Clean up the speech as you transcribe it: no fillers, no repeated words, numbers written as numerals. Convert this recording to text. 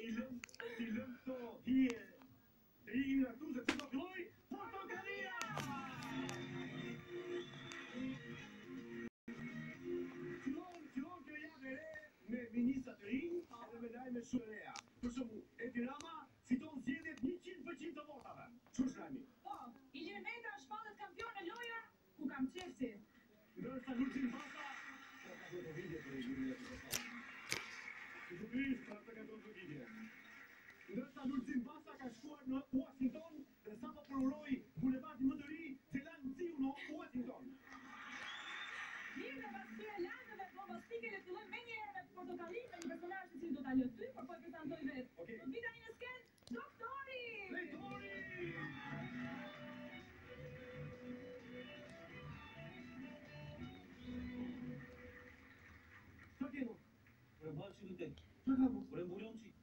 Ti lëmto hije. Të ikin nga këtu se të do filloj Portokalia! Fillon kjo javë e re me ministra të rinj edhe me lajme shumë reja. Për shembull, Edi Rama fiton zgjedhjet 100% të votave. Ç'është Rami? Po, Ilir Meta shpallet kampion në loja ku kam qefsi. Ndërsa Lulzim Basa ka bërë video për regjimin e tij. Sigurisht, ata kanë bërë video. Ndërsa Lulzim Basa ka shkuar në Washington dhe sapo përuroi bulevardin më të ri Zelandziu në Washington. Mirë dhe pas këtyre lajmeve bombastike le të fillojmë menjëherë me Portokalli me një personazh i cili do ta lëty, por po e prezantoj vetë. Okej. Do të vi tani në skenë Doktori! Drejtori! Sa kemo? Vorrei balci di te. Çka ka bu? Vorrei bullonci.